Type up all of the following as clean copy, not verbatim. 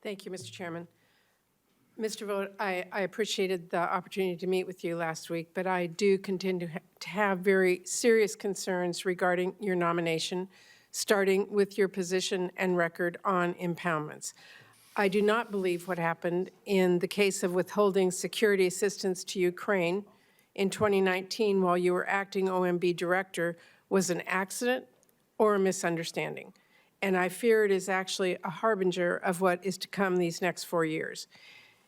Thank you, Mr. Chairman. Mr. Vought, I appreciated the opportunity to meet with you last week, but I do continue to have very serious concerns regarding your nomination, starting with your position and record on impoundments. I do not believe what happened in the case of withholding security assistance to Ukraine in 2019 while you were acting OMB director was an accident or a misunderstanding. And I fear it is actually a harbinger of what is to come these next 4 years.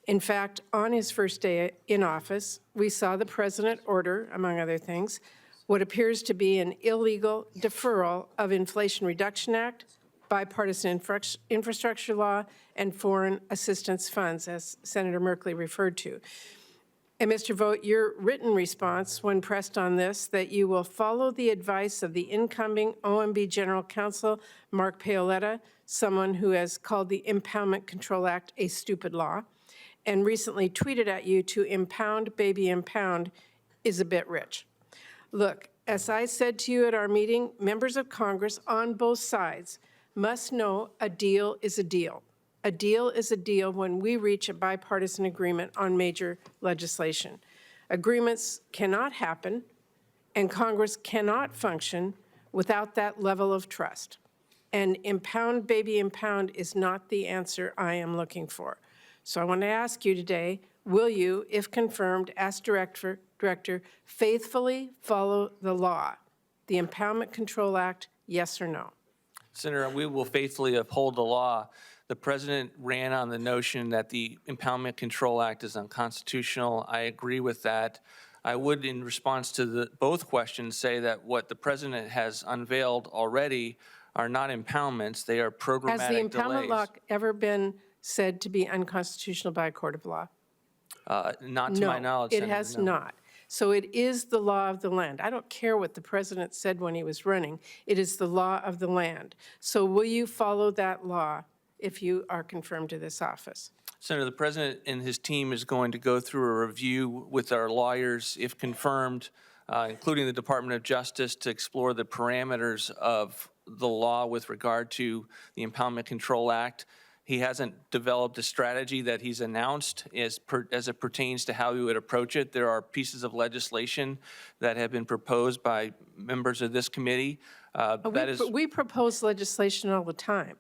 In fact, on his first day in office, we saw the president order, among other things, what appears to be an illegal deferral of Inflation Reduction Act, bipartisan infrastructure law, and foreign assistance funds, as Senator Merkley referred to. And Mr. Vought, your written response when pressed on this, that you will follow the advice of the incoming OMB General Counsel, Mark Paoletta, someone who has called the Impoundment Control Act a stupid law, and recently tweeted at you to impound, baby, impound, is a bit rich. Look, as I said to you at our meeting, members of Congress on both sides must know a deal is a deal. A deal is a deal when we reach a bipartisan agreement on major legislation. Agreements cannot happen, and Congress cannot function without that level of trust. And impound, baby, impound is not the answer I am looking for. So I want to ask you today, will you, if confirmed, as director, faithfully follow the law, the Impoundment Control Act, yes or no? Senator, we will faithfully uphold the law. The president ran on the notion that the Impoundment Control Act is unconstitutional. I agree with that. I would, in response to both questions, say that what the president has unveiled already are not impoundments, they are programmatic Has the impoundment delays. law ever been said to be unconstitutional by a court of law? Not to my knowledge, it Senator, has no. not. So it is the law of the land. I don't care what the president said when he was running. It is the law of the land. So will you follow that law if you are confirmed to this office? Senator, the president and his team is going to go through a review with our lawyers, if confirmed, including the Department of Justice, to explore the parameters of the law with regard to the Impoundment Control Act. He hasn't developed a strategy that he's announced as it pertains to how he would approach it. There are pieces of legislation that have been proposed by members of this committee. We propose legislation all the time.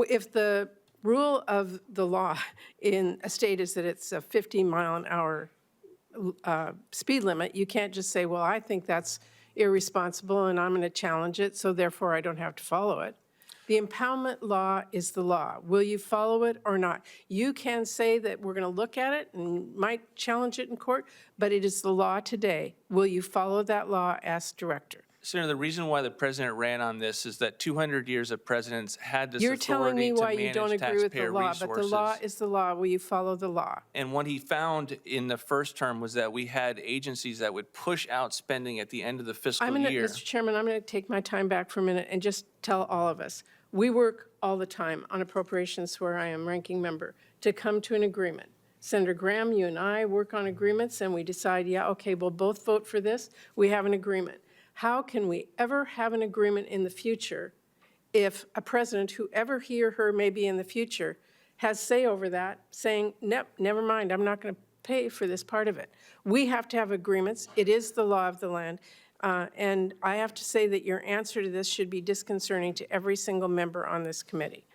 If the rule of the law in a state is that it's a 50-mile-an-hour speed limit, you can't just say, well, I think that's irresponsible and I'm going to challenge it, so therefore I don't have to follow it. The impoundment law is the law. Will you follow it or not? You can say that we're going to look at it and might challenge it in court, but it is the law today. Will you follow that law as director? Senator, the reason why the president ran on this is that 200 years of presidents had this You're authority telling me to why you manage don't agree with the taxpayer law, resources. but the law is the law. Will you follow the law? And what he found in the first term was that we had agencies that would push out spending at the end of the fiscal year. Mr. Chairman, I'm going to take my time back for a minute and just tell all of us. We work all the time on appropriations where I am ranking member to come to an agreement. Senator Graham, you and I work on agreements and we decide, yeah, okay, we'll both vote for this. We have an agreement. How can we ever have an agreement in the future if a president, whoever he or her may be in the future, has say over that, saying, nope, never mind, I'm not going to pay for this part of it. We have to have agreements. It is the law of the land. And I have to say that your answer to this should be disconcerting to every single member on this committee.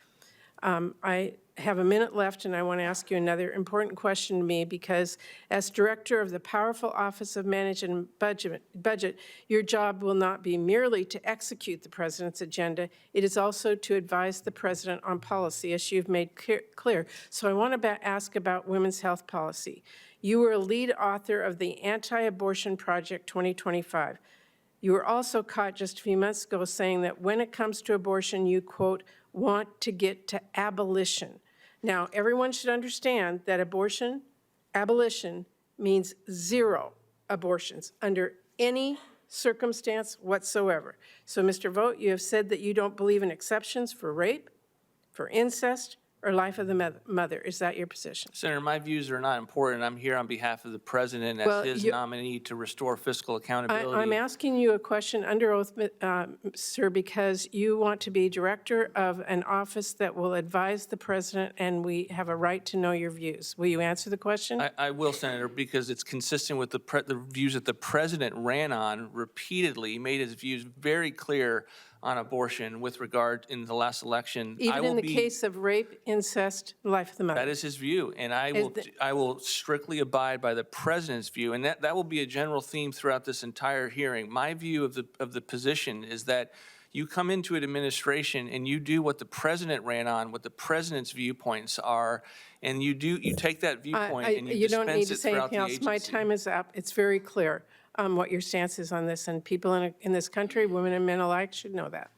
I have a minute left, and I want to ask you another important question to me, because as director of the powerful Office of Management and Budget, your job will not be merely to execute the president's agenda. It is also to advise the president on policy, as you've made clear. So I want to ask about women's health policy. You were a lead author of the Anti-Abortion Project 2025. You were also caught just a few months ago saying that when it comes to abortion, you, quote, want to get to abolition. Now, everyone should understand that abolition means zero abortions under any circumstance whatsoever. So, Mr. Vought, you have said that you don't believe in exceptions for rape, for incest, or life of the mother? Is that your position? Senator, my views are not important. I'm here on behalf of the president Well, as his you- nominee to restore fiscal accountability. I'm asking you a question under oath, sir, because you want to be director of an office that will advise the president, and we have a right to know your views. Will you answer the question? I will, Senator, because it's consistent with the views that the president ran on repeatedly. He made his views very clear on abortion with regard in the last election. Even in the case of rape, incest, life of the mother? That is his view, and I will strictly abide by the president's view, and that will be a general theme throughout this entire hearing. My view of the position is that you come into an administration and you do what the president ran on, what the president's viewpoints are, and you take that viewpoint and you don't need dispense to it say throughout anything the else. My agency. time is up. It's very clear what your stance is on this, and people in this country, women and men alike, should know that.